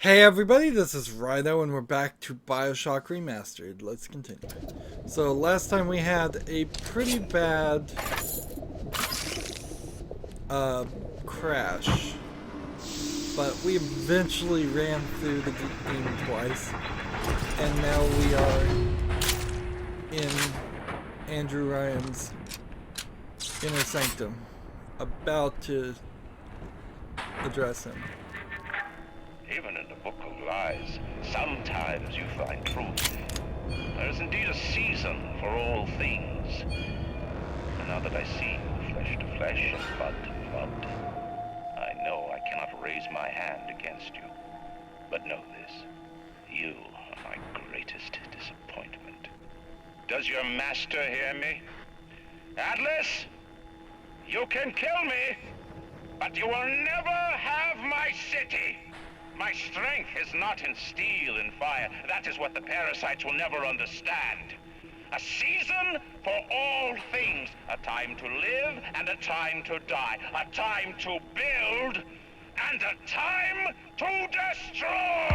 Hey everybody, this is Rydo and we're back to BioShock Remastered. Let's continue. So last time we had a pretty bad crash, but we eventually ran through the game twice, and now we are in Andrew Ryan's inner sanctum, about to address him. Even in the Book of Lies, sometimes you find truth. There is indeed a season for all things. And now that I see you flesh to flesh and blood to blood, I know I cannot raise my hand against you. But know this, you are my greatest disappointment. Does your master hear me? Atlas, you can kill me, but you will never have my city. My strength is not in steel and fire. That is what the parasites will never understand. A season for all things. A time to live and a time to die. A time to build and a time to destroy!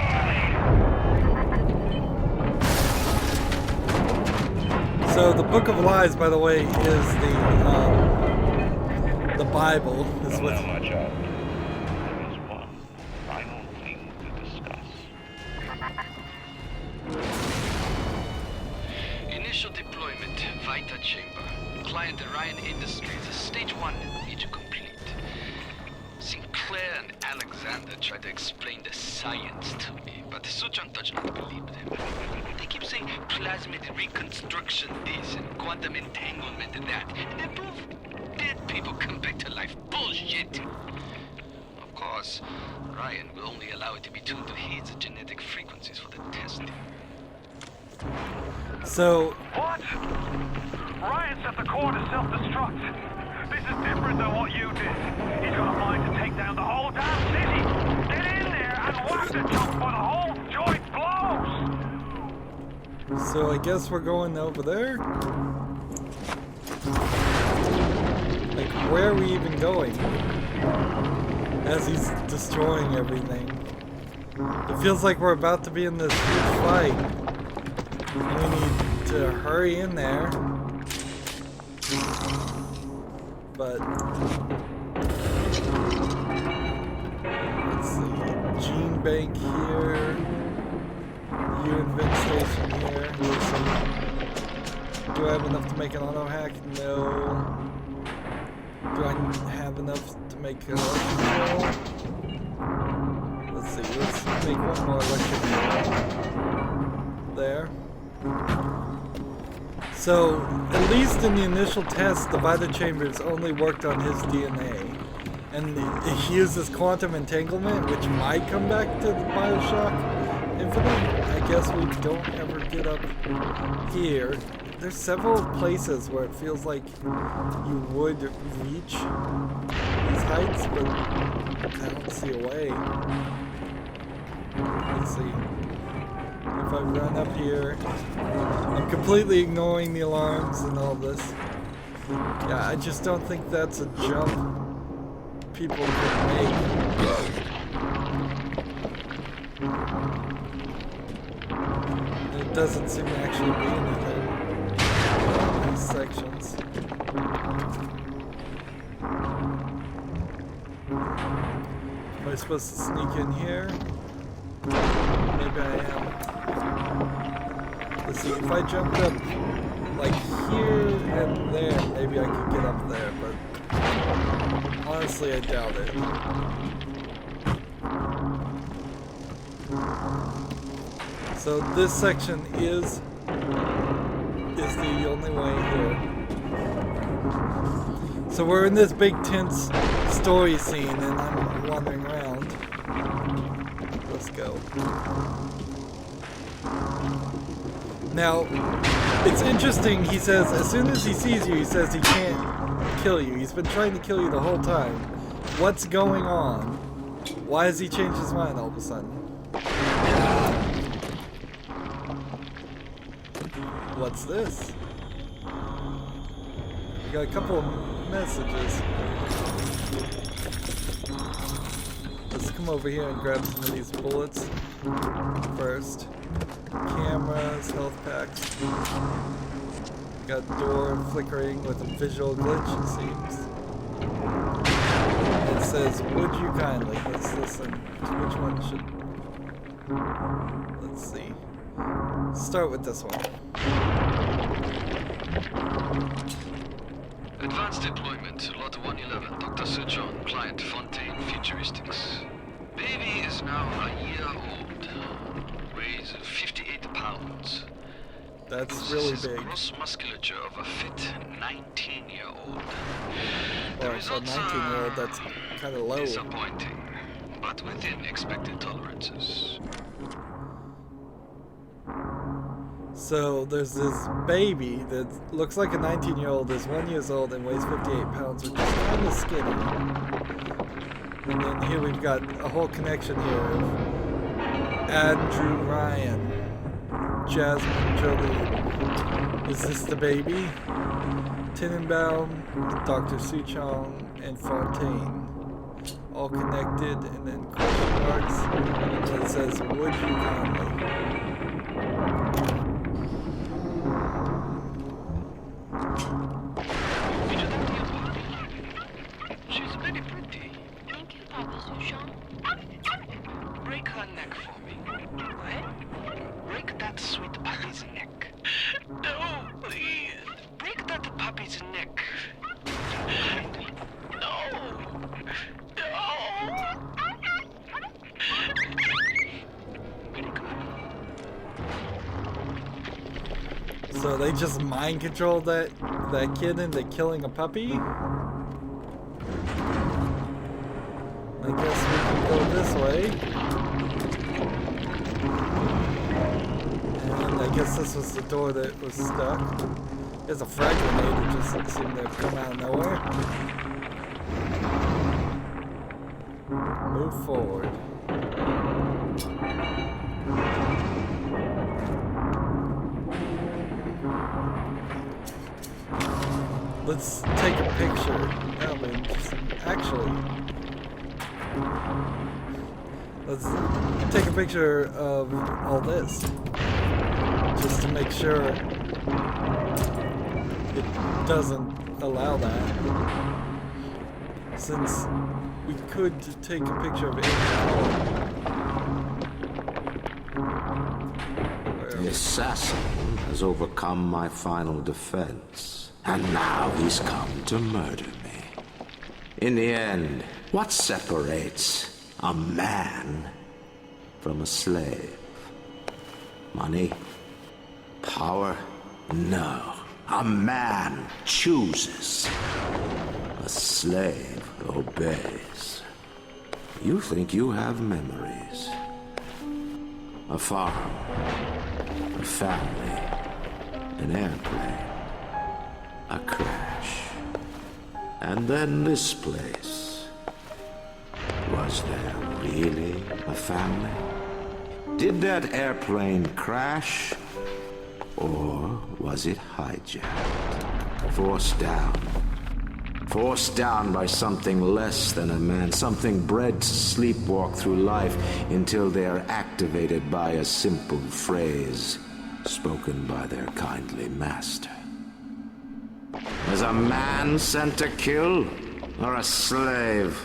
So the Book of Lies, by the way, is the Bible. Is what. Initial deployment, Vita Chamber. Client Orion Industries, stage 1, major complete. Sinclair and Alexander tried to explain the science to me, but Suchan does not believe them. They keep saying plasmid reconstruction this and quantum entanglement and that, and they prove dead people come back to life. Bullshit! Of course, Ryan will only allow it to be tuned to his genetic frequencies for the testing. So What? Ryan set the core to self-destruct. This is different than what you did. He's got a mind to take down the whole damn city. Get in there and whack the jump for the whole joint blows. So I guess we're going over there? Like, where are we even going? As he's destroying everything. It feels like we're about to be in this huge fight. We need to hurry in there. But let's see. Gene Bank here. Invent Station here. Do I have enough to make an auto hack? No. Do I have enough to make an electric drill? Let's see. Let's make one more electric drill. There. So, at least in the initial test, the Vita Chambers only worked on his DNA. And he uses quantum entanglement, which might come back to the BioShock Infinite. I guess we don't ever get up here. There's several places where it feels like you would reach these heights, but I don't see a way. Let's see. If I run up here, I'm completely ignoring the alarms and all this. Yeah, I just don't think that's a jump people can make. And it doesn't seem to actually be anything in these sections. Am I supposed to sneak in here? Maybe I am. Let's see, if I jumped up like here and there, maybe I could get up there, but honestly I doubt it. So this section is the only way here. So we're in this big tense story scene and I'm wandering around. Let's go. Now, it's interesting, he says, as soon as he sees you, he says he can't kill you. He's been trying to kill you the whole time. What's going on? Why has he changed his mind all of a sudden? What's this? We got a couple of messages. Let's come over here and grab some of these bullets first. Cameras, health packs. Got door flickering with a visual glitch, it seems. It says, would you kindly? Let's listen to which one should... Let's see. Start with this one. Advanced deployment, Lot 111, Dr. Shawn, client Fontaine Futuristics. Baby is now a year old. Weighs 58 pounds. That's really Possesses big. gross musculature of a fit 19-year-old. Or for a 19-year-old, that's kind of low. Disappointing, but within expected tolerances. So there's this baby that looks like a 19-year-old, is 1 year old and weighs 58 pounds, which is kind of skinny. And then here we've got a whole connection here of Andrew Ryan, Jasmine Jolie. Is this the baby? Tenenbaum, Dr. Suchong, and Fontaine. All connected, and then question marks. And then it says, would you kindly? She's very pretty. Thank you, Papa Shawn. Break her neck for me. What? Break that sweet puppy's neck. No, please. Break that puppy's neck. No. No. So they just mind controlled that kid into killing a puppy? I guess we can go this way. And I guess this was the door that was stuck. There's a frag grenade that just seemed to come out of nowhere. Move forward. Let's take a picture. Oh, man, actually, let's take a picture of all this, just to make sure it doesn't allow that. Since we could take a picture of it. The assassin has overcome my final defense. And now he's come to murder me. In the end, what separates a man from a slave? Money? Power? No. A man chooses. A slave obeys. You think you have memories. A farm. A family. An airplane. A crash. And then this place. Was there really a family? Did that airplane crash? Or was it hijacked? Forced down. Forced down by something less than a man. Something bred to sleepwalk through life until they are activated by a simple phrase spoken by their kindly master. Was a man sent to kill, or a slave?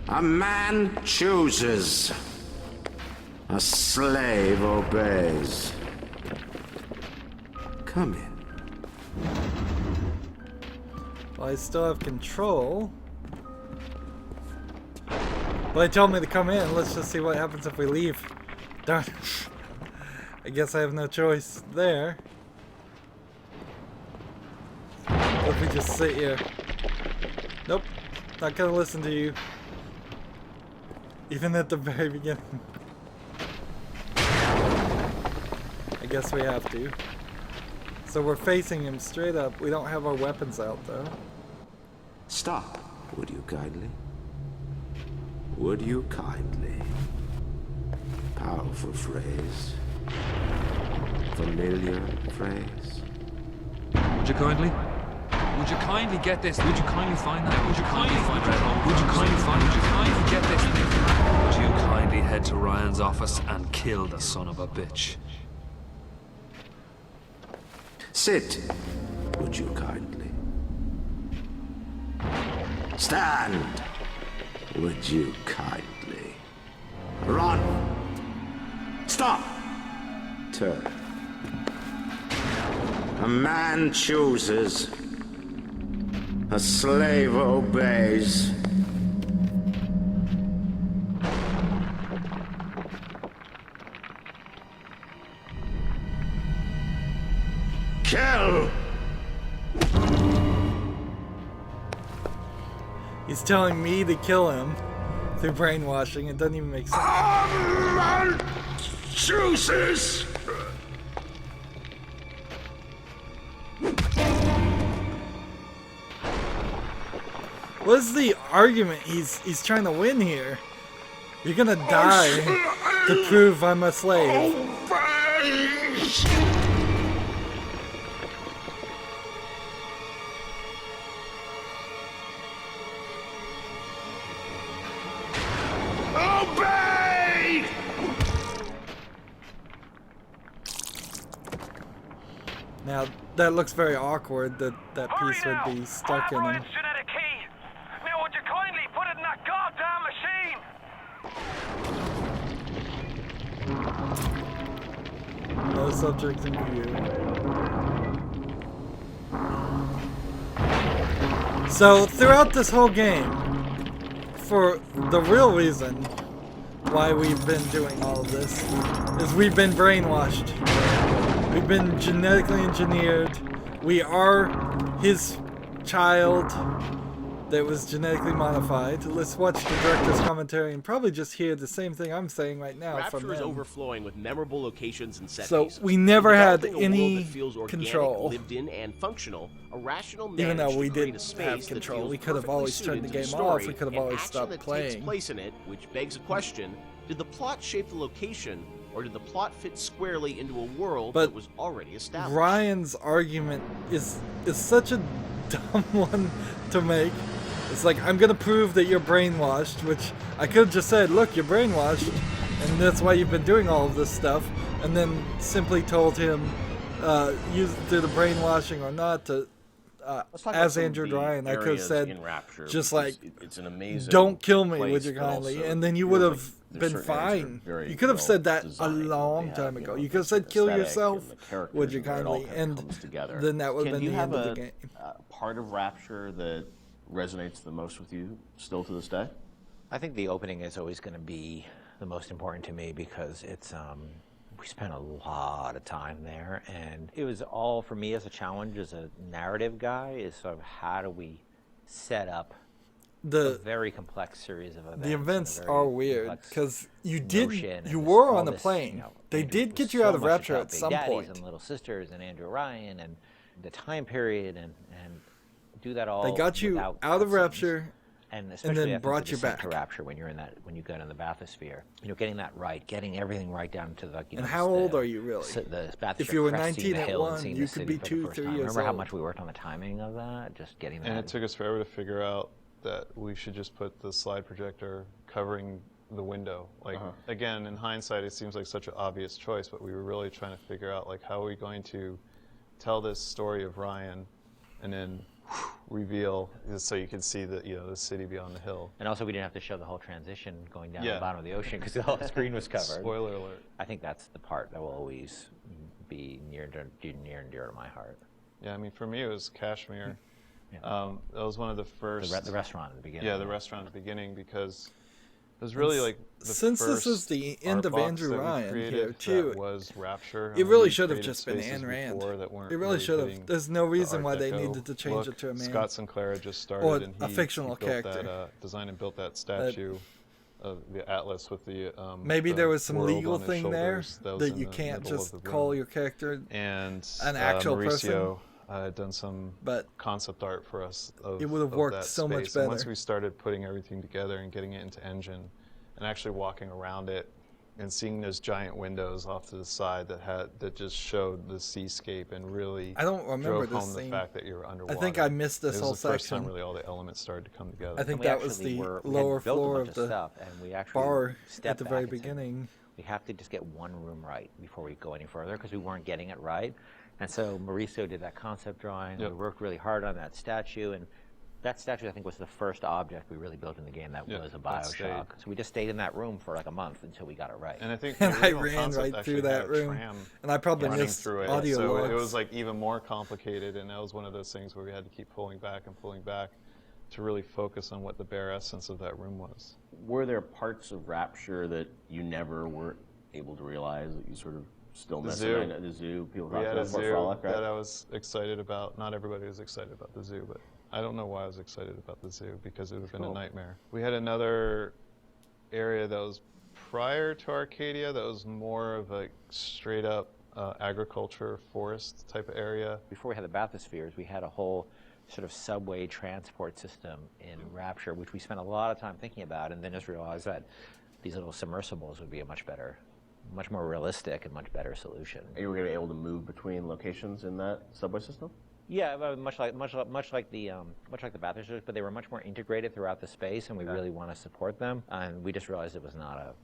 A man chooses. A slave obeys. Come in. Well, I still have control. Well, they told me to come in. Let's just see what happens if we leave. Darn. I guess I have no choice there. What if we just sit here? Nope. Not gonna listen to you. Even at the very beginning. I guess we have to. So we're facing him straight up. We don't have our weapons out though. Stop, would you kindly? Would you kindly? Powerful phrase. Familiar phrase. Would you kindly? Would you kindly get this? Would you kindly find that? Would you kindly find that? Would you kindly find? Would you kindly get this? Would you kindly head to Ryan's office and kill the son of a bitch? Sit, would you kindly? Stand, would you kindly? Run! Stop! Turn. A man chooses. A slave obeys. Kill! He's telling me to kill him through brainwashing. It doesn't even make sense. Man chooses. What is the argument he's trying to win here? You're gonna die to prove I'm a slave. Obey! Now that looks very awkward that that Hurry piece now! would be stuck in Ryan's him. genetic key! Now would you kindly put it in that goddamn machine? No subject in view. So throughout this whole game, for the real reason why we've been doing all of this, is we've been brainwashed. We've been genetically engineered. We are his child that was genetically modified. Let's watch the director's commentary and probably just hear the same thing I'm saying right now from Rapture is them. overflowing with memorable locations and set So pieces. we never had Developing a world any that feels organic, control. lived in, and functional. A rational Even though managed we to create didn't a space have that control, feels we could have perfectly always turned the suited to game story, off, we could have and always action stopped that playing. takes place in it, which begs a question: did the plot shape the location, or did the plot fit squarely into a world But that was already established? Ryan's argument is such a dumb one to make. It's like, I'm gonna prove that you're brainwashed, which I could have just said, look, you're brainwashed, and that's why you've been doing all of this stuff, and then simply told him, use through the brainwashing or not, to as Andrew Ryan, I could have said, just like, it's an amazing don't kill me, place, would you but kindly, also and then you feels would like have there's been certain areas that are fine. very You could have well said that a designed. long They have, time you ago. know, You could have the said, kill aesthetic yourself, and the characters would you and where it all kindly, kind of and comes together. then that would have Ken, been do the you end have of the game. part of Rapture that resonates the most with you still to this day? I think the opening is always going to be the most important to me because it's we spent a lot of time there, and it was all for me as a challenge as a narrative guy is sort of how do we set up a very complex series of events. The events and a very are weird complex because you notion, did you and were all on the this, plane. you know, They Andrew did was get you so out of much Rapture about at Big some Daddies point. and Little Sisters and Andrew Ryan and the time period and do that all. They got you without out of cutscenes. Rapture, And especially then after brought the you descent back. to Rapture when you're in that, when you get in the bathysphere, you know, getting that right, getting everything right down to the. You And know, how the- old are you really? The bathysphere If you were crest, seeing 19 the at hill and one, seeing you the could city be for the 2, first 3 time. years Remember how old. much we worked on the timing of that, just getting that. And it took us forever to figure out that we should just put the slide projector covering the window. Like, again, in hindsight, it seems like such an obvious choice, but we were really trying to figure out, like, how are we going to tell this story of Ryan and then reveal, so you can see the, you know, the city beyond the hill. And also, we didn't have to show the whole transition going down Yeah. the bottom of the ocean because the whole screen was covered. Spoiler alert. I think that's the part that will always be near and dear to my heart. Yeah, I mean, for me, it was Kashmir. That was one of the first. The restaurant at the beginning. Yeah, the restaurant at the beginning, because it was really like the Since this first is the end art of box Andrew that we Ryan created here that too, was Rapture. it and really we should have created just been spaces Ayn Rand. before that weren't It really should fitting have. There's no the reason Art why they Deco needed to change look. it to a man. Scott Sinclair had just started, Or and a fictional he built character. that, designed and built that statue of the Atlas with the. Maybe the there was some world legal on his thing there shoulders was that in you the can't middle of just the call room. your character And an actual person. Mauricio had done some But concept art for us. it would have of worked that so much space. And once better. we started putting everything together and getting it into engine, and actually walking around it, and seeing those giant windows off to the side that just showed the seascape and really I don't remember drove this home scene. the fact that you were underwater. I think I missed this whole It was the first time section. really all the elements started to come together. I think we that was actually the we lower had built floor a bunch of the stuff, and we actually bar stepped at the back very and said, beginning. we have to just get one room right before we go any further because we weren't getting it right. And so Mauricio did that concept drawing. Yep. We worked really hard on that statue, and that statue I think was the first object we really built in the game that was a that stayed. BioShock. So we just stayed in that room for like a month until we got it right. And I think And the I original ran concept right actually through that had a room, tram and I probably running missed through it. audio So logs. it was like even more complicated, and that was one of those things where we had to keep pulling back to really focus on what the bare essence of that room was. Were there parts of Rapture that you never were able to realize that you sort of still The missed? zoo. The zoo. People We talked had about a Fort zoo Frolic, right? that I was excited about. Not everybody was excited about the zoo, but I don't know why I was excited about the zoo because it would have been a nightmare. We had another area that was prior to Arcadia that was more of a straight up agriculture, forest type of area. Before we had the bathyspheres, we had a whole sort of subway transport system in Rapture, which we spent a lot of time thinking about, and then just realized that these little submersibles would be a much more realistic and much better solution. And you were going to be able to move between locations in that subway system? Yeah, much like the bathyspheres, but they were much more integrated throughout the space, and we really want to support them. And we just realized it was not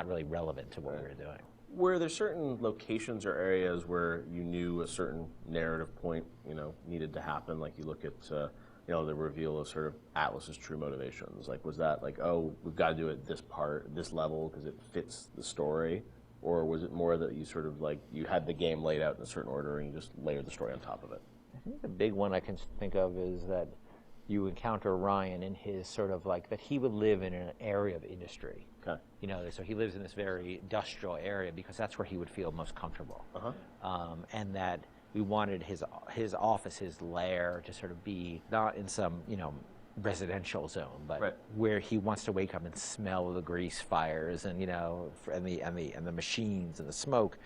really relevant to what we were doing. Were there certain locations or areas where you knew a certain narrative point, needed to happen? Like you look at, the reveal of sort of Atlas's true motivations. Like, was that like, oh, we've got to do it this level because it fits the story? Or was it more that you sort of like, you had the game laid out in a certain order and you just layered the story on top of it? I think the big one I can think of is that you encounter Ryan in his sort of like, that he would live in an area of industry. Okay. So he lives in this very industrial area because that's where he would feel most comfortable. And that we wanted his office, his lair, to sort of be not in some, residential zone, but where he wants to wake up and smell the grease fires and and the machines and the smoke.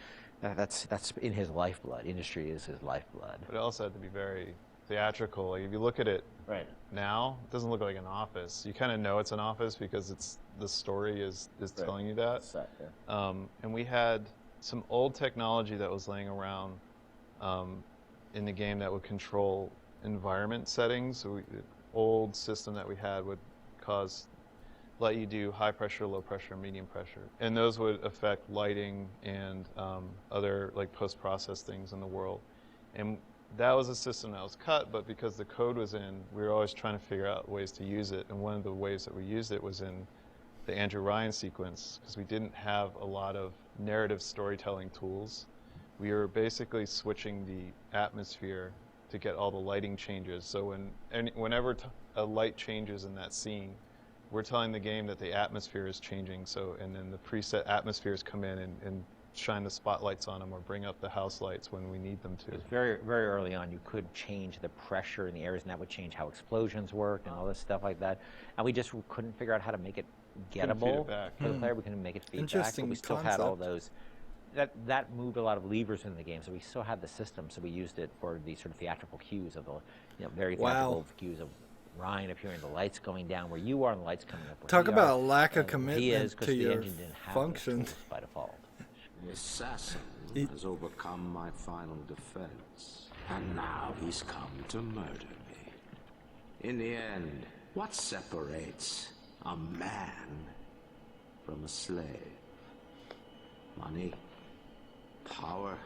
That's in his lifeblood. Industry is his lifeblood. But it also had to be very theatrical. Like if you look at it now, it doesn't look like an office. You kind of know it's an office because the story is telling you that. Set, yeah. And we had some old technology that was laying around in the game that would control environment settings. So old system that we had would let you do high pressure, low pressure, medium pressure. And those would affect lighting and other like post-process things in the world. And that was a system that was cut, but because the code was in, we were always trying to figure out ways to use it. And one of the ways that we used it was in the Andrew Ryan sequence, because we didn't have a lot of narrative storytelling tools. We were basically switching the atmosphere to get all the lighting changes. So whenever a light changes in that scene, we're telling the game that the atmosphere is changing. So, and then the preset atmospheres come in and shine the spotlights on them or bring up the house lights when we need them to. It was very, very early on. You could change the pressure in the areas, and that would change how explosions worked and all this stuff like that. And we just couldn't figure out how to make it gettable for the player. We couldn't make it feedback, but we still had all those. That moved a lot of levers in the game, so we still had the system. So we used it for the sort of theatrical cues of the very theatrical cues of Ryan appearing, the lights going down where you are, and the lights coming up where Talk we about are. a lack of commitment to the your engine didn't have function. those tools by default. The assassin has overcome my final defense, and now he's come to murder me. In the end, what separates a man from a slave? Money? Power?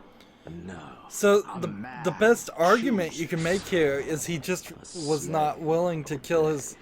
No. So the best argument you can make here is he just was not willing to kill his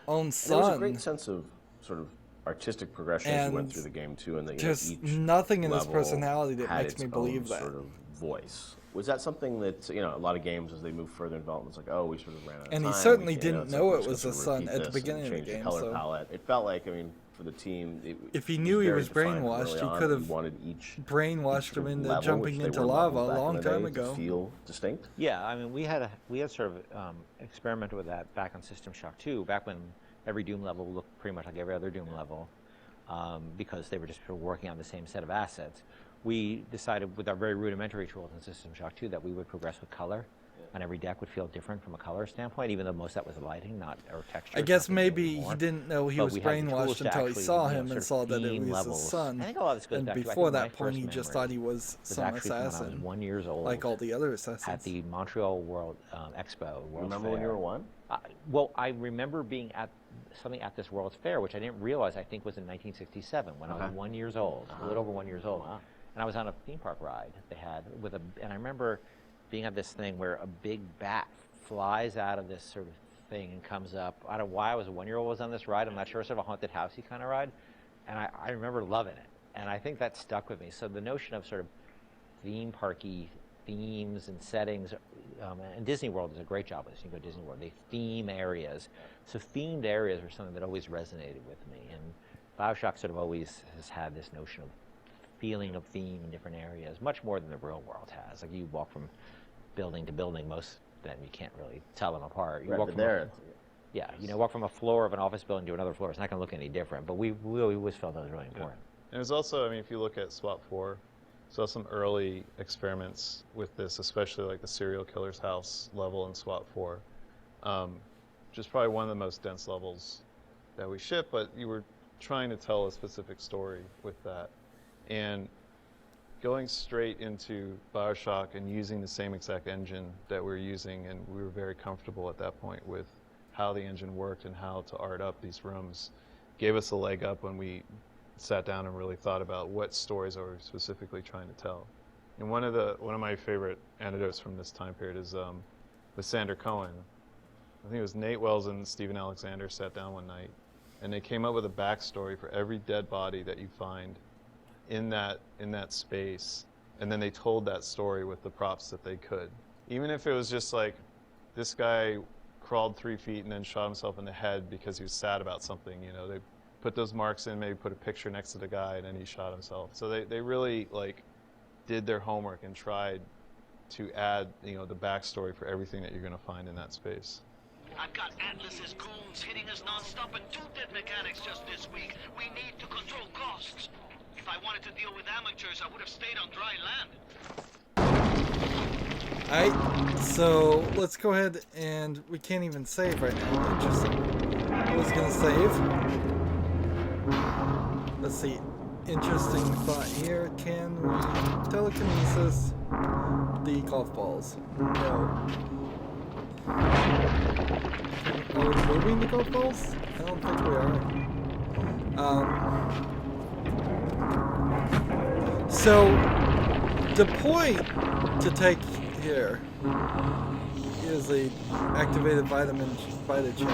own son. There was a great sense of sort of artistic progression as you went through the game too, and that there's each nothing in his level personality that had makes its me believe own that. sort of voice. Was that something that a lot of games as they move further in development, it's like, oh, we sort of ran out of time. And he certainly didn't it's know like, it was we're a just gonna son at the repeat this beginning of and the change game. color So palette. It felt like, for the team, if he knew he was very defined brainwashed, early he on. could have wanted each brainwashed sort him of into level, jumping which they into were lava leveled a back long in the time day ago. To feel distinct. Yeah, I mean, we had sort of experimented with that back on System Shock 2, back when every Doom level looked pretty much like every other Doom level, because they were just working on the same set of assets. We decided with our very rudimentary tools in System Shock 2 that we would progress with color. on every deck would feel different from a color standpoint, even though most of that was lighting, not or texture. I guess maybe he didn't know he But was we had the tools brainwashed to until he actually, saw you know, him sort and of saw that it theme was his levels. son. I think a lot of this goes And back to, I before think, my that point, first he just memory thought he was some actually from when I was assassin, 1 year old, like all the other assassins. at the Montreal World Expo. World's Remember when you Fair. were 1? Well, I remember being at something at this World's Fair, which I didn't realize I think was in 1967 when I was 1 year old, a little over 1 year old. Wow. And I was on a theme park ride they had and I remember being at this thing where a big bat flies out of this sort of thing and comes up. I don't know why I was a 1 year old was on this ride. I'm not sure, sort of a haunted housey kind of ride. And I remember loving it. And I think that stuck with me. So the notion of sort of theme parky themes and settings, and Disney World does a great job with this. You can go to Disney World, they theme areas. So themed areas are something that always resonated with me. And BioShock sort of always has had this notion of feeling of theme in different areas, much more than the real world has. Like you walk from building to building, most of them you can't really tell them apart. You walk from yeah, you know, walk from a floor of an office building to another floor. It's not going to look any different, but we always felt that was really important. And there's also, I mean, if you look at SWAT 4, saw some early experiments with this, especially like the serial killer's house level in SWAT 4, which is probably one of the most dense levels that we ship, but you were trying to tell a specific story with that. And going straight into BioShock and using the same exact engine that we're using, and we were very comfortable at that point with how the engine worked and how to art up these rooms, gave us a leg up when we sat down and really thought about what stories are we specifically trying to tell. And one of my favorite anecdotes from this time period is with Sander Cohen. I think it was Nate Wells and Stephen Alexander sat down one night, and they came up with a backstory for every dead body that you find in that space, and then they told that story with the props that they could. Even if it was just like, this guy crawled 3 feet and then shot himself in the head because he was sad about something, you know, they put those marks in, maybe put a picture next to the guy, and then he shot himself. So they really like did their homework and tried to add, you know, the backstory for everything that you're going to find in that space. I've got Atlas's goons hitting us non-stop and 2 dead mechanics just this week. We need to control costs. If I wanted to deal with amateurs, I would have stayed on dry land. Alright, so let's go ahead and we can't even save right now. Interesting. I was gonna save. Let's see. Interesting thought here. Can we telekinesis the golf balls? No. Are we moving the golf balls? I don't think we are. So the point to take here is a activated Vita chamber,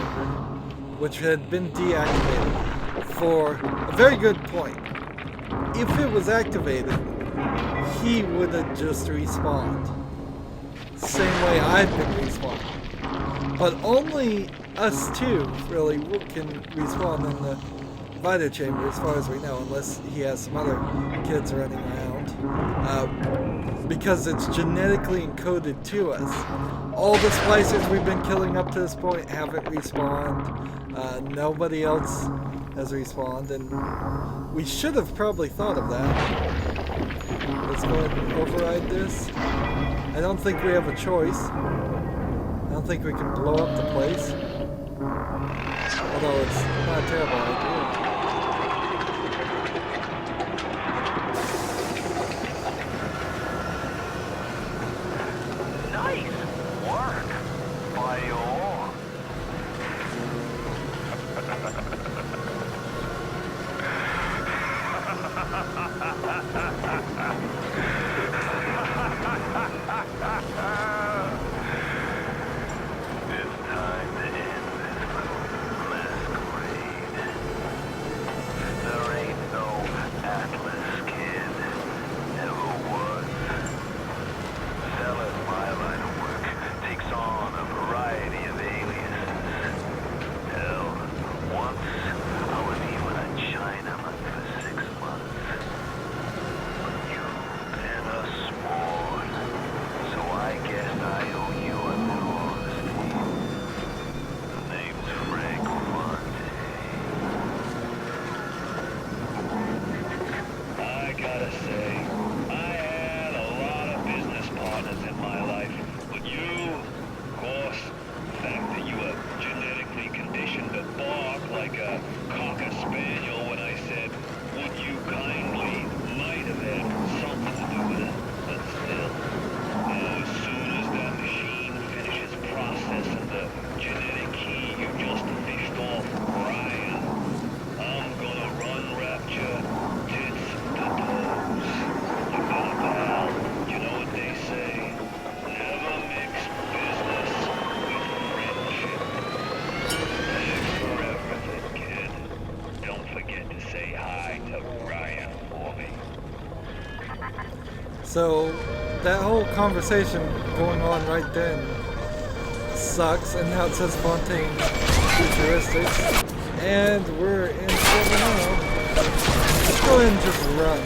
which had been deactivated for a very good point. If it was activated, he would have just respawned. Same way I've been respawned. But only us two really can respawn in the Vita chamber as far as we know, unless he has some other kids running around. Because it's genetically encoded to us. All the splicers we've been killing up to this point haven't respawned. Nobody else has respawned, and we should have probably thought of that. Let's go ahead and override this. I don't think we have a choice. I don't think we can blow up the place. Although it's not a terrible idea. Nice work by all. It's time to end this little masquerade. There ain't no Atlas kid. Never was. Selling my line of work takes on a variety of aliases. Hell, once I was even a Chinaman for 6 months. But you've been a sport, so I guess I owe you an honesty. The name's Frank Fonte. I gotta say, I had a lot of business partners in my life, but you So that whole conversation going on right then sucks, and now it says Fontaine Futuristics, and we're in trouble now. Let's go ahead and just run.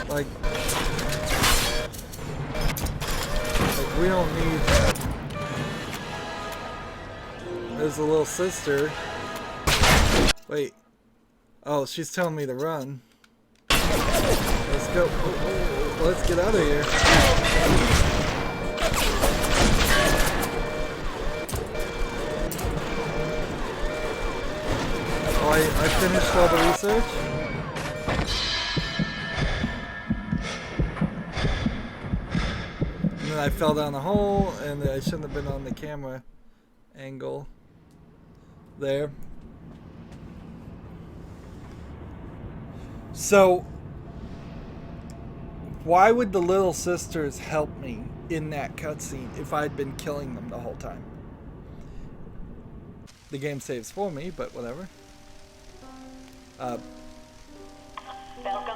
Like we don't need. There's a little sister. Wait. Oh, she's telling me to run. Let's go. Let's get out of here. Oh, I finished all the research. And then I fell down the hole, and I shouldn't have been on the camera angle there. So, why would the little sisters help me in that cutscene if I'd been killing them the whole time? The game saves for me, but whatever. Welcome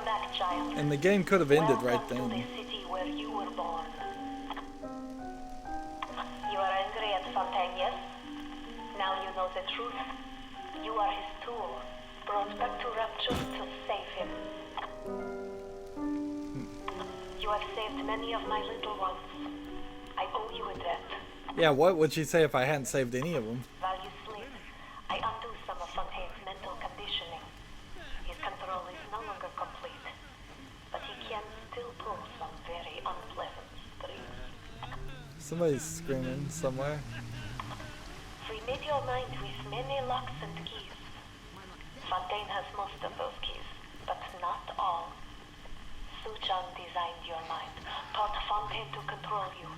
back, child. And the game could have ended right then. To the city where you were born. You are angry at Fontaine, yes? Now you know the truth. You are his tool, brought back to Rapture to save him. You have saved many of my little ones. I owe you a debt. Yeah, what would she say if I hadn't saved any of them? While you sleep, I undo some of Fontaine's mental conditioning. His control is no longer complete, but he can still pull some very unpleasant strings. Somebody's screaming somewhere. Remit your mind with many locks and keys. Fontaine has most of those keys, but not all. Shawn designed your mind, taught Fontaine to control you.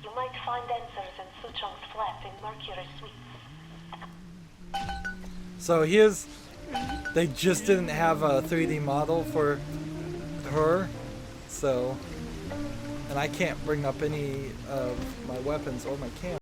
You might find answers in Shawn's flat in Mercury Suites. So here's, they just didn't have a 3D model for her, so, and I can't bring up any of my weapons or my camera.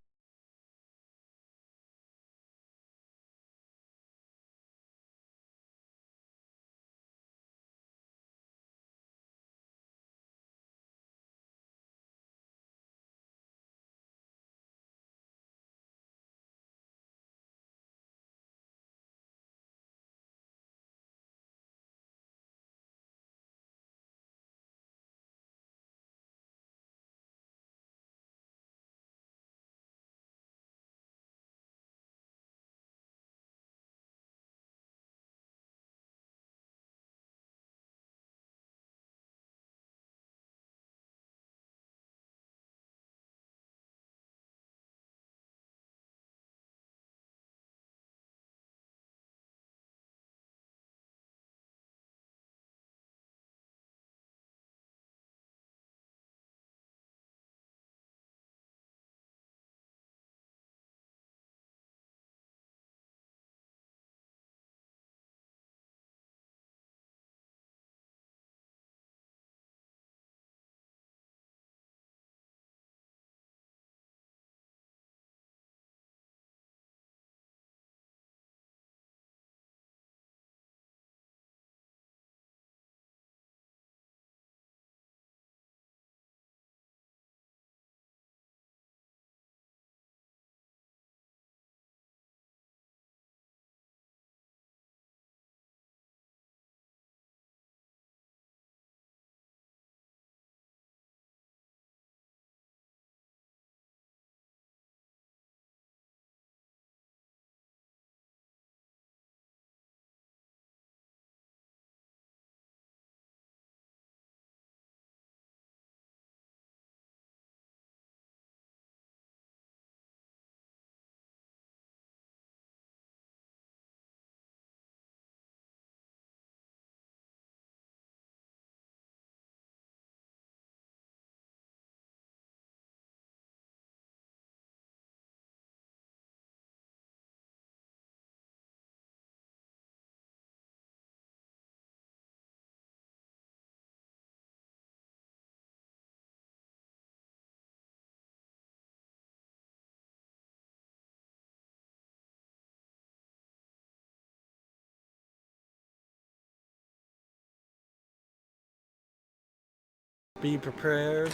Be prepared.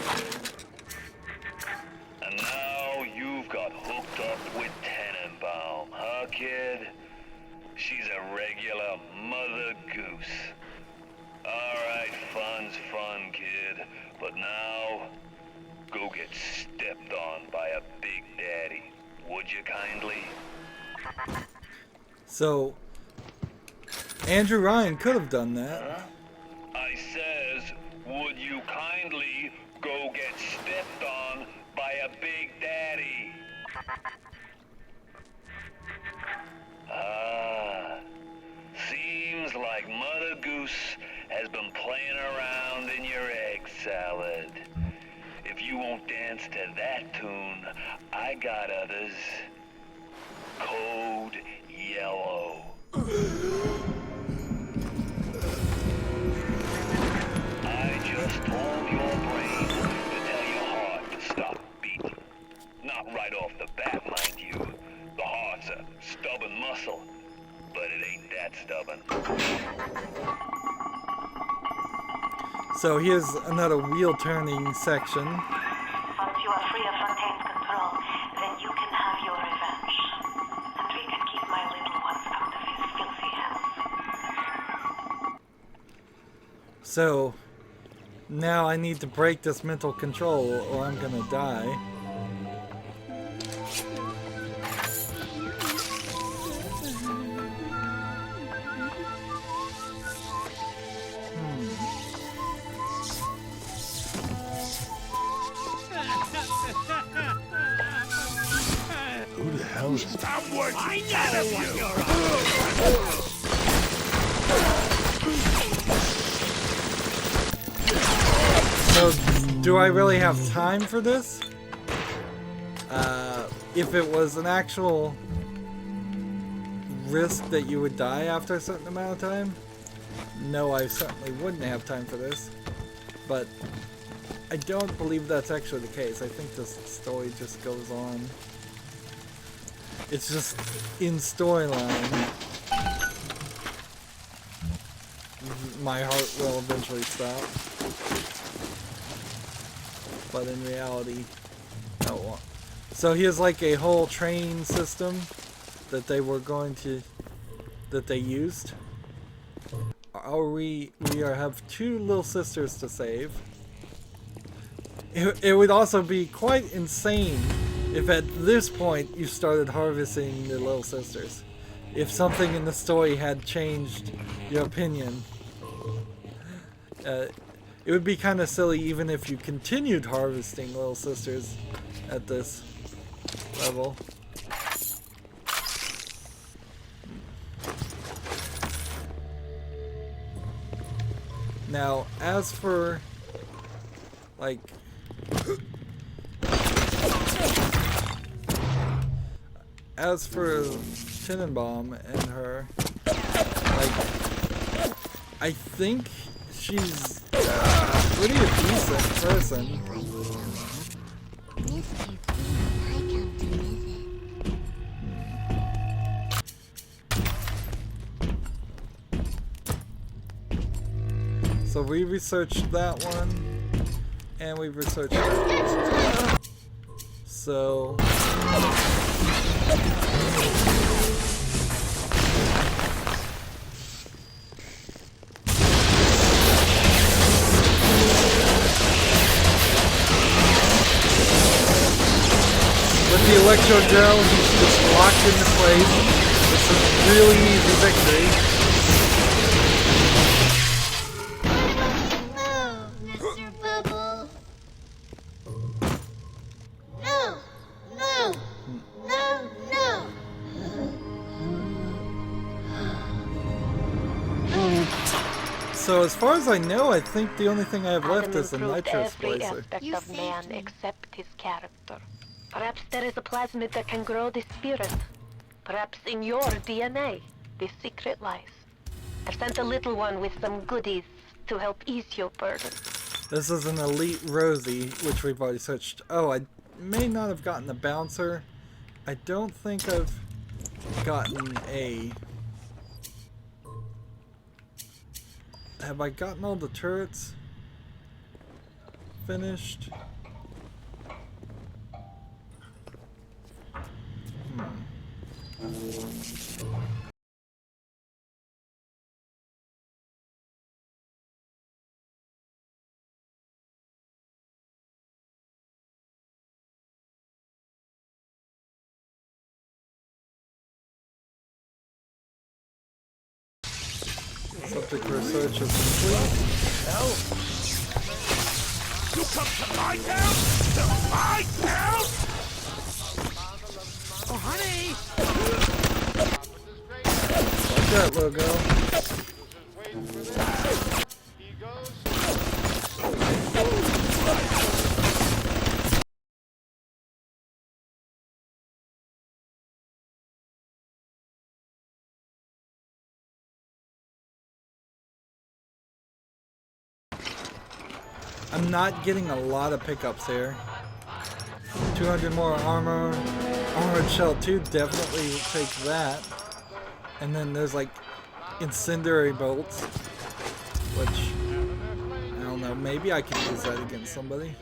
And now you've got hooked up with Tenenbaum, huh, kid? She's a regular mother goose. Alright, fun's fun, kid. But now, go get stepped on by a big daddy. Would you kindly? So, Andrew Ryan could have done that. I says, would you kindly go get stepped on by a big daddy? Ah, seems like Mother Goose has been playing around in your egg salad. If you won't dance to that tune, I got others. Code Yellow. I just told your brain to tell your heart to stop beating. Not right off the bat, mind you. The heart's a stubborn muscle, but it ain't that stubborn. So here's another wheel turning section. Once you are free of Fontaine's control, then you can have your revenge. And we can keep my little ones out of his filthy hands. So now I need to break this mental control or I'm gonna die. Who the hell is Stop working! I So, do I really have time for this? If it was an actual risk that you would die after a certain amount of time, no, I certainly wouldn't have time for this. But I don't believe that's actually the case. I think this story just goes on. It's just in storyline. My heart will eventually stop. But in reality, oh well. So here's like a whole train system that they were going to, that they used. We have two little sisters to save. It would also be quite insane if at this point you started harvesting the little sisters. If something in the story had changed your opinion. It would be kind of silly even if you continued harvesting little sisters at this level. Now, as for like Tenenbaum and her, like, I think she's pretty a decent person. So we researched that one, and we researched that one. So with the electro gel, he's just locked into place. This is really easy victory. So as far as I know, I think the only thing I have left is the nitro every splicer. aspect of man except his character. Perhaps there is a plasmid that can grow the spirit. Perhaps in your DNA, the secret lies. I've sent a little one with some goodies to help ease your burden. This is an elite Rosie, which we've already searched. Oh, I may not have gotten a bouncer. I don't think I've gotten a... Have I gotten all the turrets? finished. Subject research is complete. Hell! You come to my town? To my town? Oh, honey! Watch out, little girl. I'm not getting a lot of pickups here. 200 more armor. Armored Shell 2 definitely take that. And then there's like incendiary bolts, which I don't know, maybe I can use that against somebody.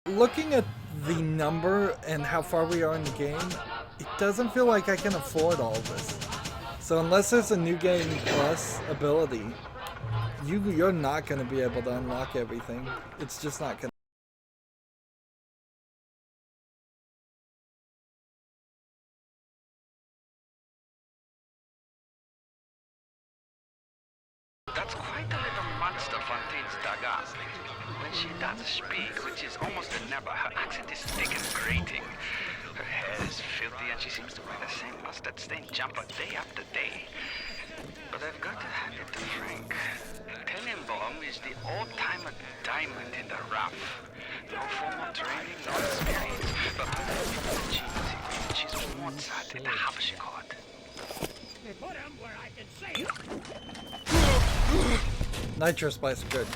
Looking at the number and how far we are in the game, it doesn't feel like I can afford all of this. So unless there's a new game plus ability, you're not going to be able to unlock everything. It's just not going to. That's quite a little monster Fontaine's dug up. When she does speak, which is almost never, her accent is thick and grating. Her hair is filthy and she seems to wear the same mustard-stained jumper day after day. But I've got to hand it to Frank. Tenenbaum is the old-timer diamond in the rough. No formal training, no experience, but she's a Mozart in the harpsichord. Put him where I can see him. Nitro Spice, good.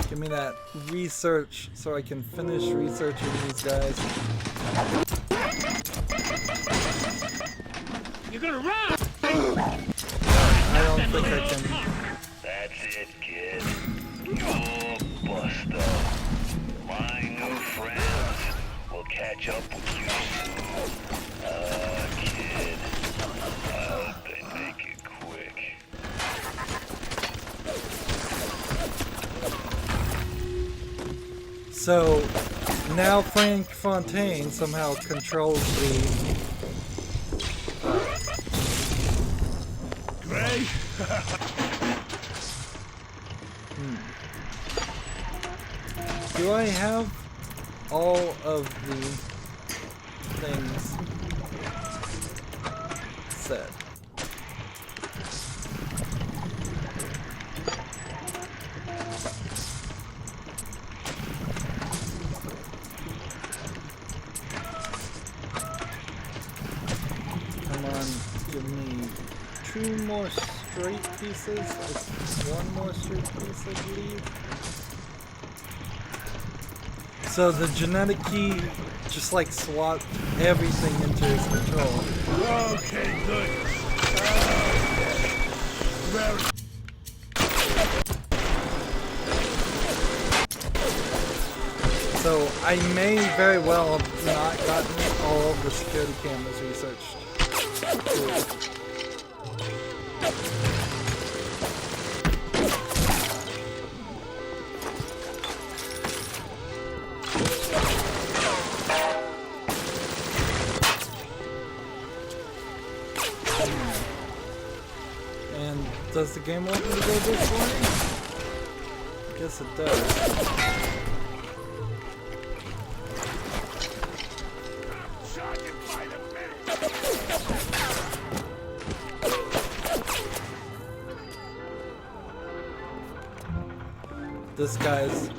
Give me that research so I can finish researching these guys. You're gonna run! I don't think I can. That's it, kid. You're Buster. My new friends will catch up with you soon. Kid, I hope they make it quick. So now Frank Fontaine somehow controls the Gray? Do I have all of the things set? Come on, give me 2 more straight pieces. It's 1 more straight piece, I believe. So the genetic key just like swapped everything into his control. Okay, good. Very. So I may very well have not gotten all of the security cameras researched. And does the game want me to go this way? I guess it does. This guy's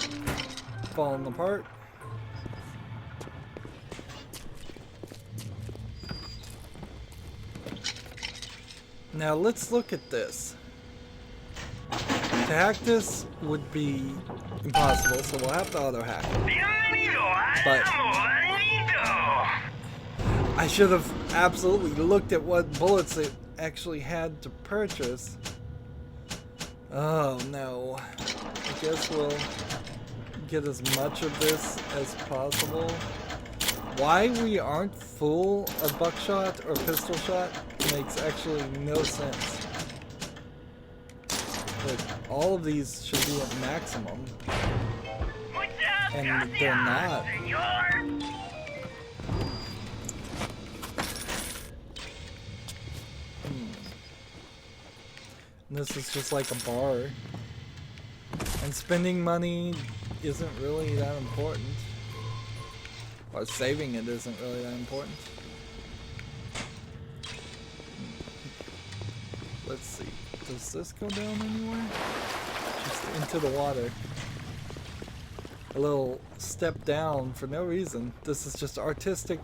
falling apart. Now let's look at this. To hack this would be impossible, so we'll have to auto hack. But I should have absolutely looked at what bullets it actually had to purchase. Oh no. I guess we'll get as much of this as possible. Why we aren't full of buckshot or pistol shot makes actually no sense. Like, all of these should be at maximum. And they're not. And this is just like a bar. And spending money isn't really that important. Or saving it isn't really that important. Let's see. Does this go down anywhere? Just into the water. A little step down for no reason. This is just artistic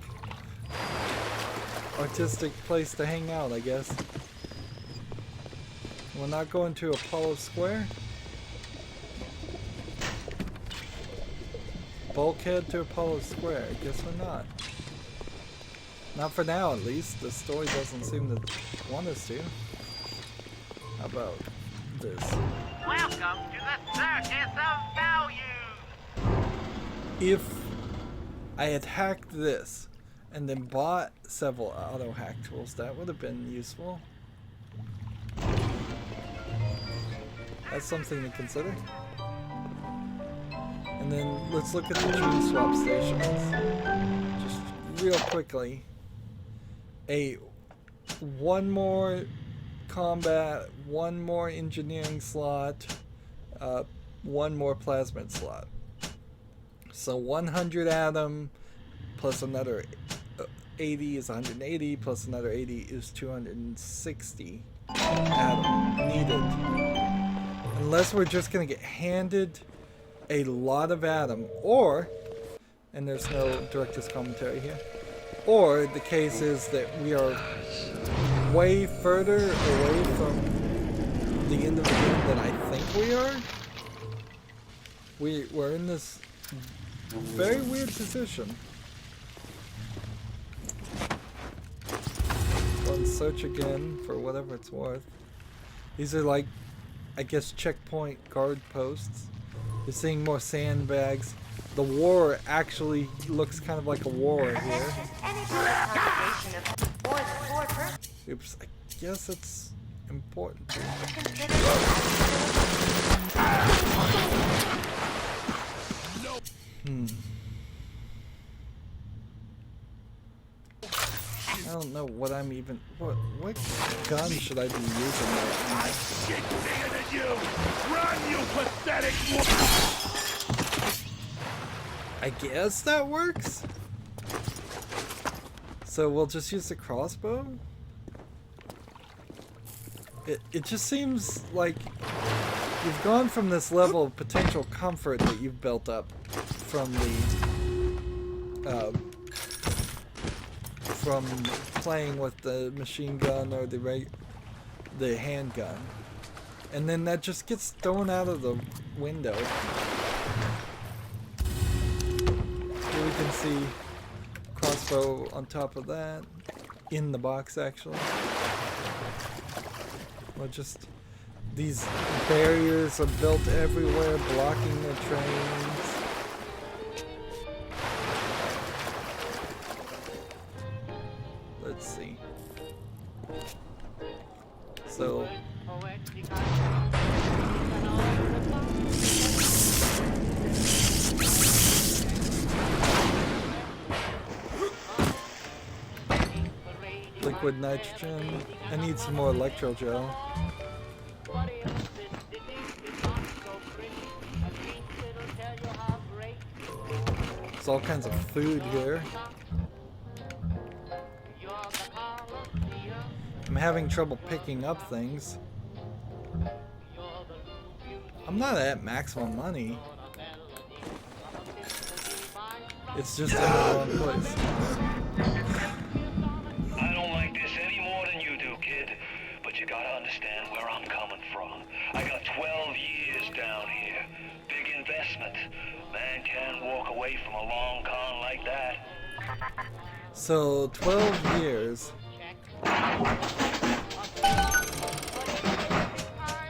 place to hang out, I guess. We're not going to Apollo Square. Bulkhead to Apollo Square. I guess we're not. Not for now, at least. The story doesn't seem to want us to. How about this? Welcome to the circus of value. If I had hacked this and then bought several auto hack tools, that would have been useful. That's something to consider. And then let's look at the gene swap stations. Just real quickly. One more combat, one more engineering slot, one more plasmid slot. So 100 atom plus another 80 is 180, plus another 80 is 260 atom needed. Unless we're just going to get handed a lot of atom, or, and there's no director's commentary here, or the case is that we are way further away from the end of the game than I think we are. We're in this very weird position. Go and search again for whatever it's worth. These are like, I guess, checkpoint guard posts. You're seeing more sandbags. The war actually looks kind of like a war here. Oops, I guess it's important to I don't know what I'm even... What gun should I be using right now? I shit bigger than you! Run, you pathetic I guess that works? So we'll just use the crossbow? It just seems like you've gone from this level of potential comfort that you've built up from from playing with the machine gun or the handgun, and then that just gets thrown out of the window. Here we can see crossbow on top of that, in the box actually. Well, just these barriers are built everywhere, blocking the trains. liquid nitrogen. I need some more electro gel. There's all kinds of food here. I'm having trouble picking up things. I'm not at maximum money. It's just in the wrong place. I don't like this any more than you do, kid. But you gotta understand where I'm coming from. I got 12 years down here. Big investment. Man can't walk away from a long con like that. So, 12 years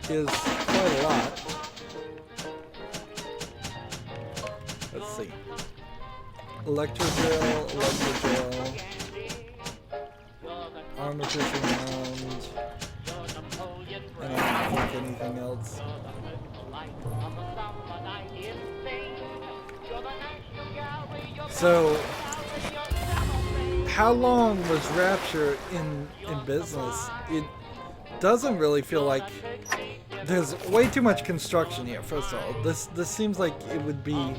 is quite a lot. Let's see. Electrogel, armor-piercing round, and I don't think anything else. So, how long was Rapture in business? It doesn't really feel like there's way too much construction here. First of all, this seems like it would be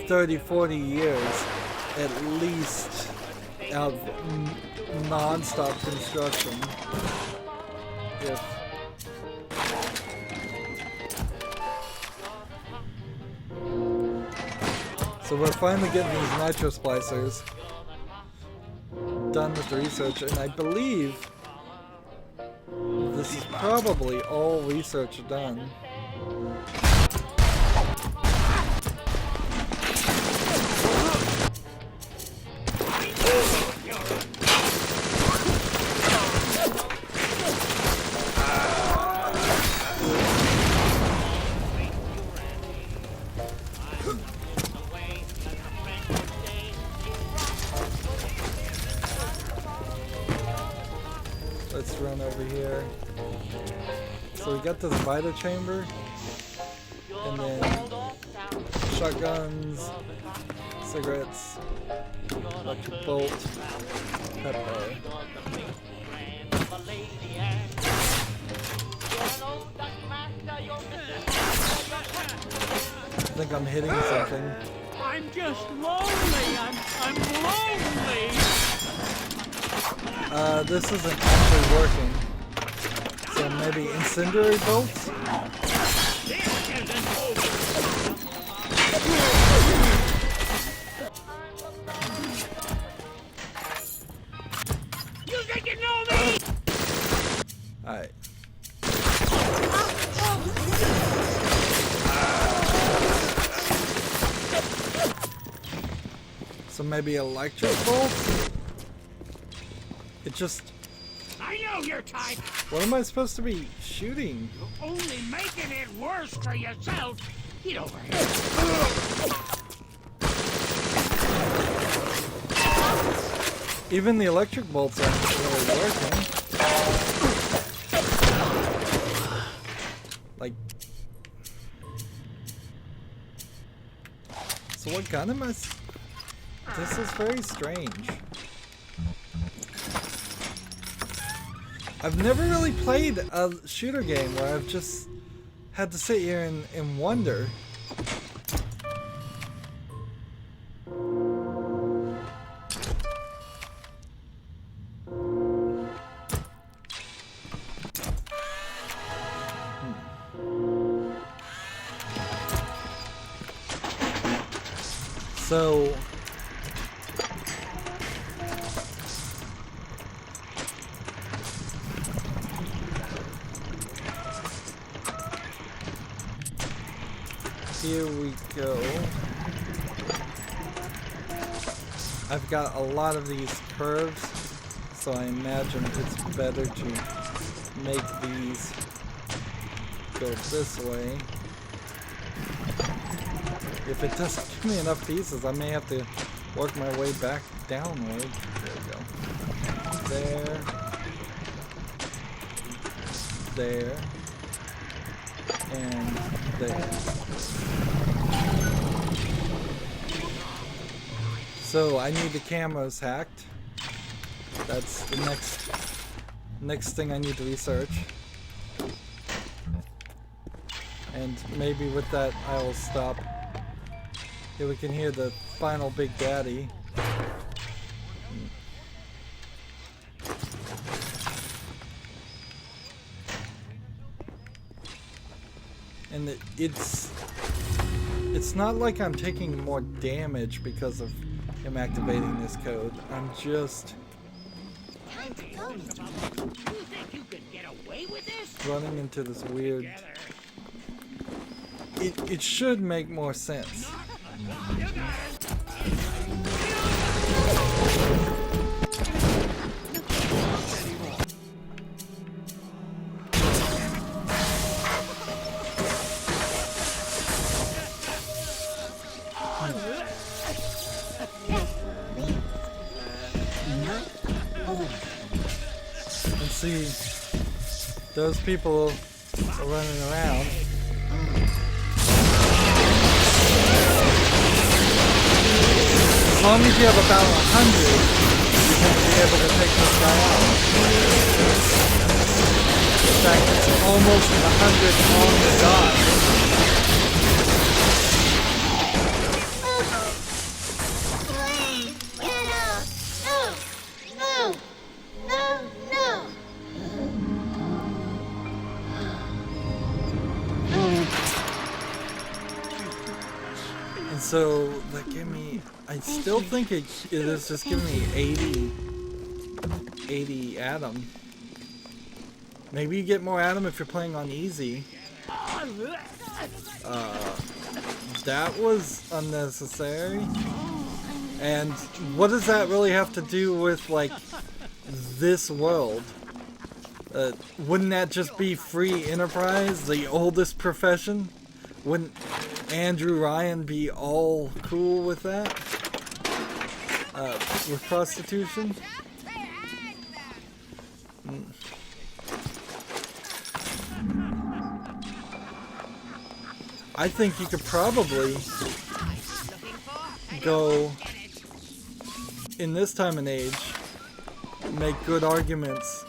30-40 years at least of non-stop construction. So we're finally getting these nitro splicers done with the research, and I believe this is probably all research done. Let's run over here. So we got this Rydo chamber, and then shotguns, cigarettes, electric bolt, pepper. I think I'm hitting something. I'm just lonely. I'm lonely. This isn't actually working. So maybe incendiary bolts? You think you know me? Alright. So maybe electric bolts? It just... I know your type. What am I supposed to be shooting? You're only making it worse for yourself. Get over here. Even the electric bolts aren't really working. Like... So what gun am I... This is very strange. I've never really played a shooter game where I've just had to sit here and wonder. So... Here we go. I've got a lot of these curves, so I imagine it's better to make these go this way. If it doesn't give me enough pieces, I may have to work my way back downward. There we go. There. There. And there. So I need the cameras hacked. That's the next thing I need to research. And maybe with that I will stop. Here we can hear the final Big Daddy. And it's not like I'm taking more damage because of him activating this code. I'm just running into this weird... It should make more sense. And see, those people are running around. As long as you have about 100, you can be able to take this guy out. In fact, it's almost 100 on the dot. And so that gave me, I still think it is just giving me 80 Atom. Maybe you get more Atom if you're playing on easy. That was unnecessary. And what does that really have to do with, like, this world? Wouldn't that just be free enterprise, the oldest profession? Wouldn't Andrew Ryan be all cool with that? With prostitution? I think you could probably go, in this time and age, make good arguments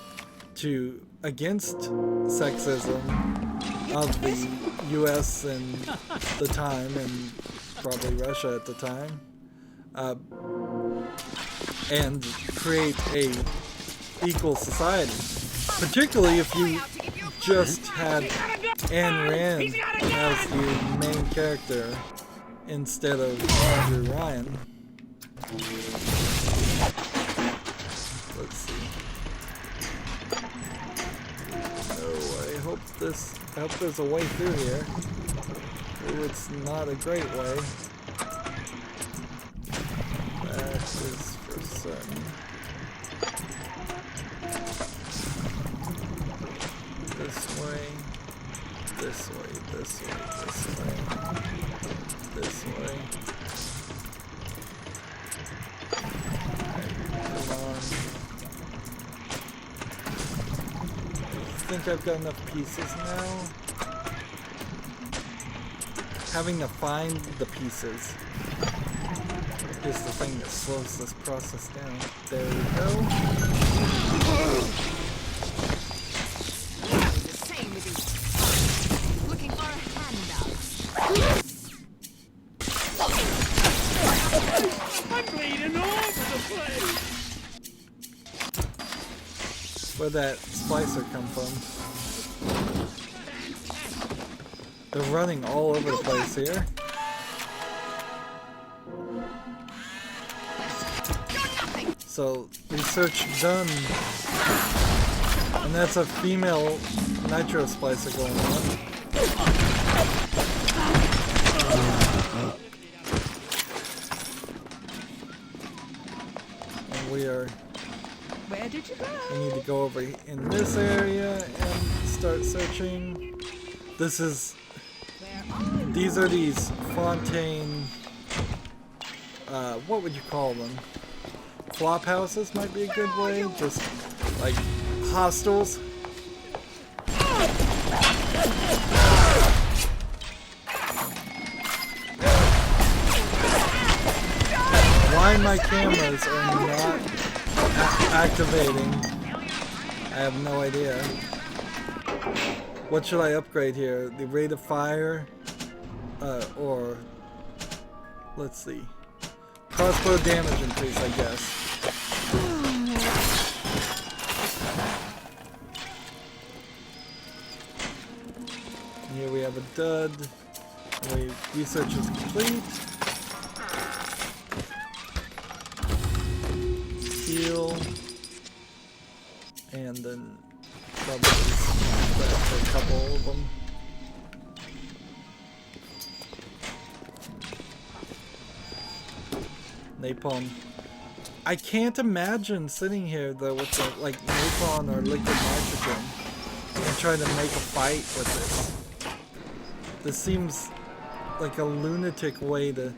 against sexism of the US and the time, and probably Russia at the time, and create a equal society. Particularly if you just had Ayn Rand as the main character instead of Andrew Ryan. Let's see. Oh, I hope there's a way through here. Ooh, it's not a great way. That is for certain. This way, this way, this way, this way, this way. Alright, come on. I think I've got enough pieces now. Having to find the pieces is the thing that slows this process down. There we go. Looking for a handout. I'm bleeding all over the place. Where'd that splicer come from? They're running all over the place here. So, research done. And that's a female nitro splicer going on. And we are... Where did you go? We need to go over in this area and start searching. This is... These are these Fontaine... what would you call them? Flop houses might be a good way. Just like hostels. Why my cameras are not activating. I have no idea. What should I upgrade here? The rate of fire? Or... Let's see. Crossbow damage increase, I guess. And here we have a dud. Research is complete. Heal. And then probably that's a couple of them. Napalm. I can't imagine sitting here though with the, like napalm or liquid nitrogen and trying to make a fight with this. This seems like a lunatic way to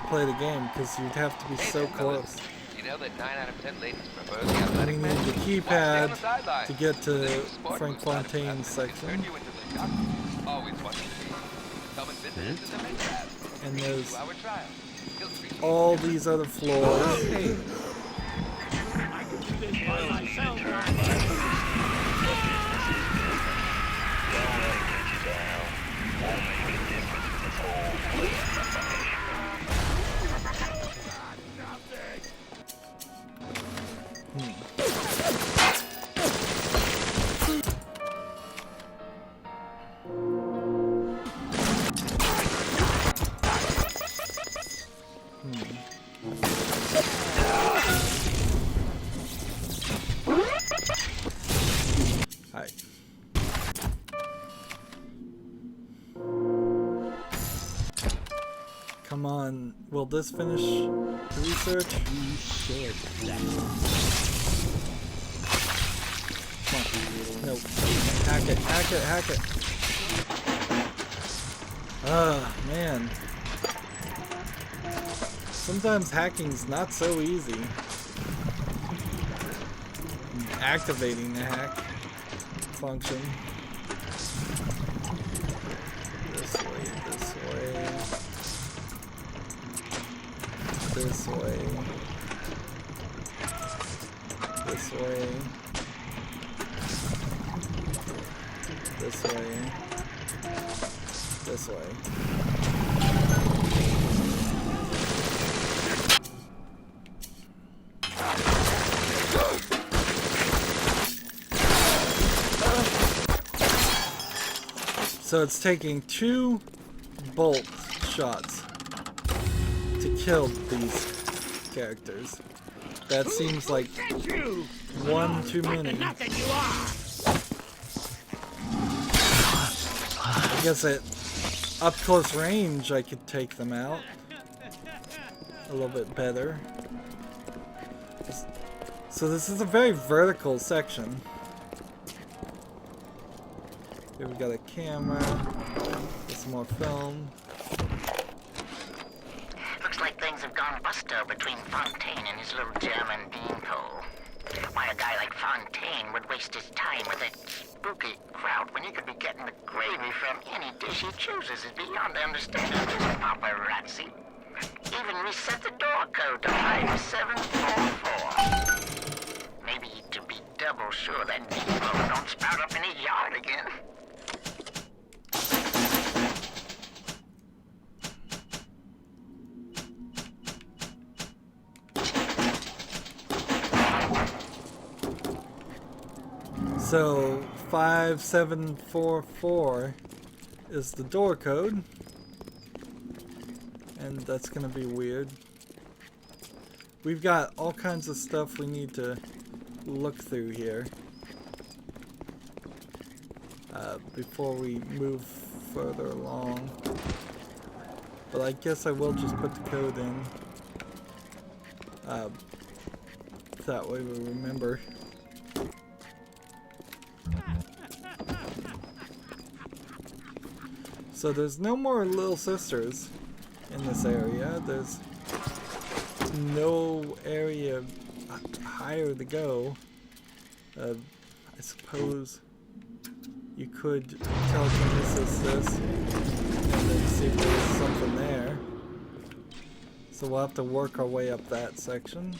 play the game because you'd have to be so close. You know that 9 out of 10 ladies prefer the athletic I men. need the keypad to get to Frank Fontaine's section. Always want to see. Come and visit us in the main lab. And there's all these other floors. Hey. I can do this by myself. Come on, will this finish the research? Come on. No. Hack it, hack it, hack it. Ah, man. Sometimes hacking's not so easy. Activating the hack function. This way, this way. This way. This way. This way. This way. So it's taking 2 bolt shots to kill these characters. That seems like one too many. I guess at up close range I could take them out a little bit better. So this is a very vertical section. Here we got a camera, get some more film. Looks like things have gone busto between Fontaine and his little German beanpole. Why a guy like Fontaine would waste his time with that spooky crowd when he could be getting the gravy from any dish he chooses is beyond the understanding of his paparazzi. Even reset the door code to 5744. Maybe to be double sure that beanpole don't spout up in his yard again. So 5744 is the door code, and that's gonna be weird. We've got all kinds of stuff we need to look through here before we move further along, but I guess I will just put the code in, that way we remember. So there's no more little sisters in this area. There's no area higher to go. I suppose you could telekinesis this and then see if there's something there. So we'll have to work our way up that section.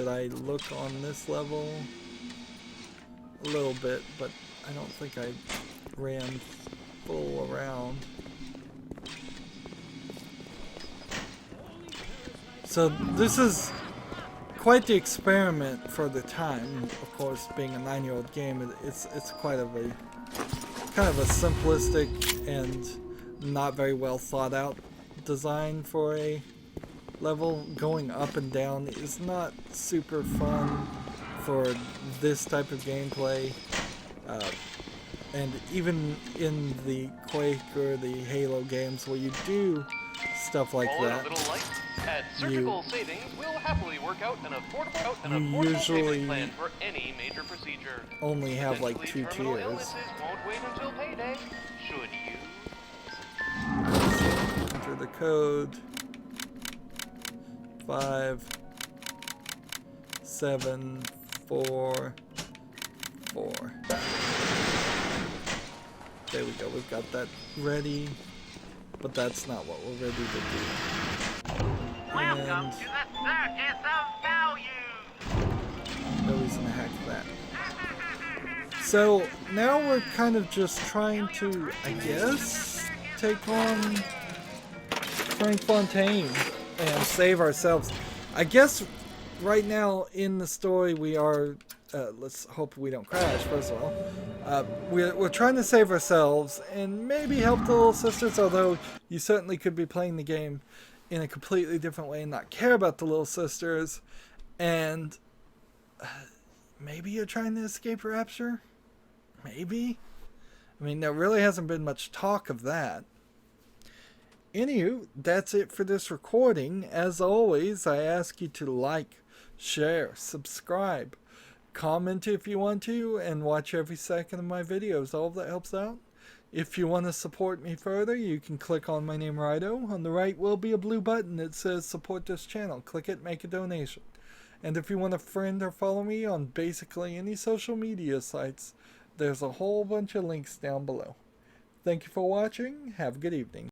Did I look on this level? A little bit, but I don't think I ran full around. So this is quite the experiment for the time. Of course, being a 9-year-old game, it's quite of a kind of a simplistic and not very well thought out design for a level. Going up and down is not super fun for this type of gameplay. And even in the Quake or the Halo games where you do stuff like that, at Surgical Savings, we'll happily work out an affordable usually payment plan for any major procedure. only have like 2 Terminal tiers. illnesses won't wait until payday, should you? Enter the code. 5 7 4 4. There we go, we've got that ready, but that's not what we're ready to do. Welcome to the Circus of Value! No reason to hack that. So now we're kind of just trying to, I guess, take on Frank Fontaine and save ourselves. I guess right now in the story we are, let's hope we don't crash first of all. We're trying to save ourselves and maybe help the little sisters, although you certainly could be playing the game in a completely different way and not care about the little sisters, and maybe you're trying to escape rapture? Maybe? I mean, there really hasn't been much talk of that. Anywho, that's it for this recording. As always, I ask you to like, share, subscribe, comment if you want to, and watch every second of my videos. All of that helps out. If you want to support me further, you can click on my name, Rydo. On the right will be a blue button that says support this channel. Click it, make a donation. And if you want to friend or follow me on basically any social media sites, there's a whole bunch of links down below. Thank you for watching. Have a good evening.